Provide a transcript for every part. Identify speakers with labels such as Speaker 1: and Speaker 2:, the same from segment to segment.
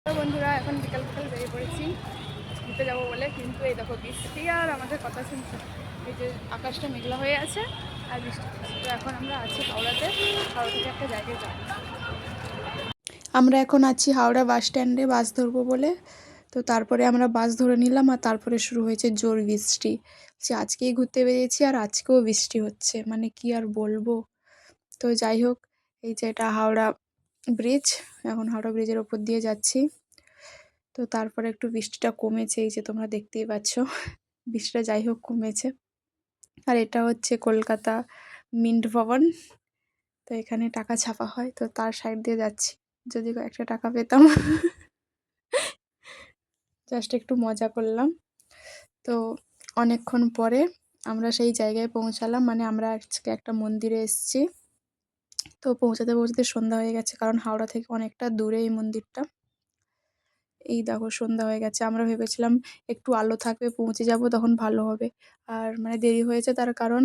Speaker 1: তো বন্ধুরা এখন বিকাল বিকাল বেরিয়ে পড়েছি ঘুরতে যাবো বলে, কিন্তু এই দেখো বৃষ্টি আর আমাদের কথা শুনছে। এই যে আকাশটা মেঘলা হয়ে আছে আর বৃষ্টি হচ্ছে। তো এখন আমরা আছি হাওড়াতে, হাওড়া থেকে একটা জায়গায় যাবো। আমরা এখন আছি হাওড়া বাস স্ট্যান্ডে বাস ধরবো বলে। তো তারপরে আমরা বাস ধরে নিলাম আর তারপরে শুরু হয়েছে জোর বৃষ্টি। সে আজকেই ঘুরতে বেরিয়েছি আর আজকেও বৃষ্টি হচ্ছে, মানে কি আর বলবো। তো যাই হোক, এই যে এটা হাওড়া ব্রিজ, এখন হাওড়া ব্রিজের ওপর দিয়ে যাচ্ছি। তো তারপরে একটু বৃষ্টিটা কমেছে, এই যে তোমরা দেখতেই পাচ্ছ বৃষ্টিটা যাই হোক কমেছে। আর এটা হচ্ছে কলকাতা মিন্ট ভবন। তো এখানে টাকা ছাপা হয়, তো তার সাইড দিয়ে যাচ্ছি। যদি কয়েকটা টাকা পেতাম জাস্ট একটু মজা করলাম। তো অনেকক্ষণ পরে আমরা সেই জায়গায় পৌঁছালাম, মানে আমরা আজকে একটা মন্দিরে এসেছি। তো পৌঁছাতে পৌঁছাতে সন্ধ্যা হয়ে গেছে, কারণ হাওড়া থেকে অনেকটা দূরে এই মন্দিরটা। এই দেখো সন্ধ্যা হয়ে গেছে। আমরা ভেবেছিলাম একটু আলো থাকবে পৌঁছে যাব তখন ভালো হবে, আর মানে দেরি হয়েছে তার কারণ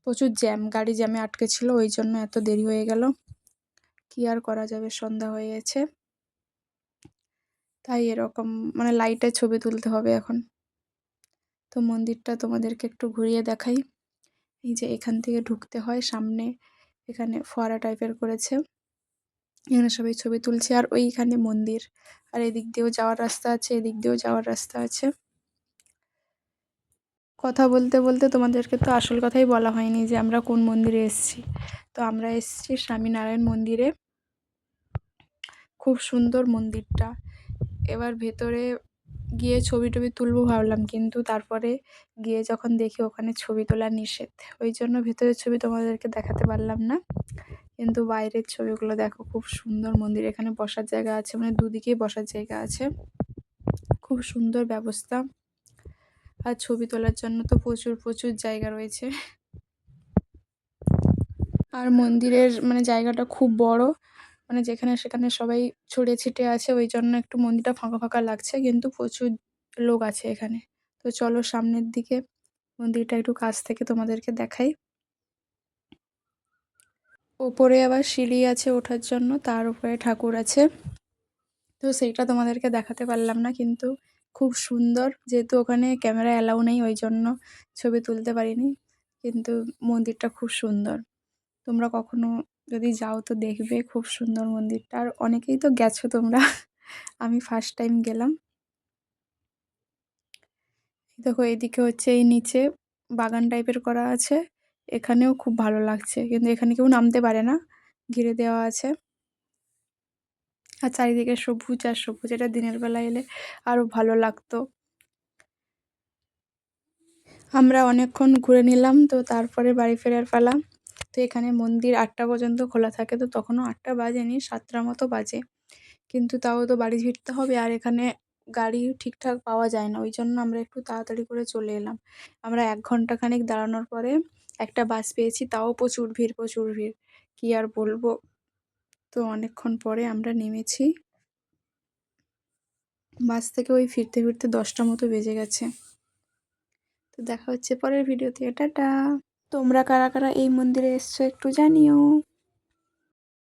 Speaker 1: প্রচুর জ্যাম, গাড়ি জ্যামে আটকে ছিল, ওই জন্য এত দেরি হয়ে গেল। কি আর করা যাবে, সন্ধ্যা হয়ে গেছে, তাই এরকম মানে লাইটে ছবি তুলতে হবে এখন। তো মন্দিরটা তোমাদেরকে একটু ঘুরিয়ে দেখাই। এই যে এখান থেকে ঢুকতে হয় সামনে, এখানে ফোয়ারা টাইপের করেছে, এখানে সবাই ছবি তুলছে। আর ওইখানে মন্দির, আর এদিক দিয়েও যাওয়ার রাস্তা আছে, এদিক দিয়েও যাওয়ার রাস্তা আছে। কথা বলতে বলতে তোমাদেরকে তো আসল কথাই বলা হয়নি যে আমরা কোন মন্দিরে এসেছি। তো আমরা এসেছি স্বামীনারায়ণ মন্দিরে। খুব সুন্দর মন্দিরটা। এবার ভেতরে গিয়ে ছবি টবি তুলবো ভাবলাম, কিন্তু তারপরে গিয়ে যখন দেখি ওখানে ছবি তোলা নিষেধ, ওই জন্য ভেতরের ছবি তোমাদেরকে দেখাতে পারলাম না। কিন্তু বাইরের ছবিগুলো দেখো, খুব সুন্দর মন্দির। এখানে বসার জায়গা আছে, মানে দুদিকেই বসার জায়গা আছে, খুব সুন্দর ব্যবস্থা। আর ছবি তোলার জন্য তো প্রচুর প্রচুর জায়গা রয়েছে। আর মন্দিরের মানে জায়গাটা খুব বড়, মানে যেখানে সেখানে সবাই ছড়িয়ে ছিটিয়ে আছে, ওই জন্য একটু মন্দিরটা ফাঁকা ফাঁকা লাগছে, কিন্তু প্রচুর লোক আছে এখানে। তো চলো সামনের দিকে মন্দিরটা একটু কাছ থেকে তোমাদেরকে দেখাই। ওপরে আবার সিঁড়ি আছে ওঠার জন্য, তার উপরে ঠাকুর আছে। তো সেইটা তোমাদেরকে দেখাতে পারলাম না, কিন্তু খুব সুন্দর। যেহেতু ওখানে ক্যামেরা অ্যালাউ নেই, ওই জন্য ছবি তুলতে পারিনি, কিন্তু মন্দিরটা খুব সুন্দর। তোমরা কখনো যদি যাও তো দেখবে, খুব সুন্দর মন্দিরটা। আর অনেকেই তো গেছো তোমরা আমি ফার্স্ট টাইম গেলাম। দেখো এইদিকে হচ্ছে এই নিচে বাগান টাইপের করা আছে, এখানেও খুব ভালো লাগছে, কিন্তু এখানে কেউ নামতে পারে না, ঘিরে দেওয়া আছে। আর চারিদিকে সবুজ আর সবুজ, এটা দিনের বেলা এলে আরও ভালো লাগতো। আমরা অনেকক্ষণ ঘুরে নিলাম, তো তারপরে বাড়ি ফেরার পালা। তো এখানে মন্দির 8টা পর্যন্ত খোলা থাকে, তো তখনও 8টা বাজেনি, 7টার মতো বাজে, কিন্তু তাও তো বাড়ি ফিরতে হবে। আর এখানে গাড়ি ঠিকঠাক পাওয়া যায় না, ওই জন্য আমরা একটু তাড়াতাড়ি করে চলে এলাম। আমরা 1 ঘন্টা খানিক দাঁড়ানোর পরে একটা বাস পেয়েছি, তাও প্রচুর ভিড় প্রচুর ভিড়, কি আর বলবো। তো অনেকক্ষণ পরে আমরা নেমেছি বাস থেকে, ওই ফিরতে ফিরতে 10টা মতো বেজে গেছে। তো দেখা হচ্ছে পরের ভিডিওতে, টাটা। তোমরা কারা কারা এই মন্দিরে এসছো একটু জানিও।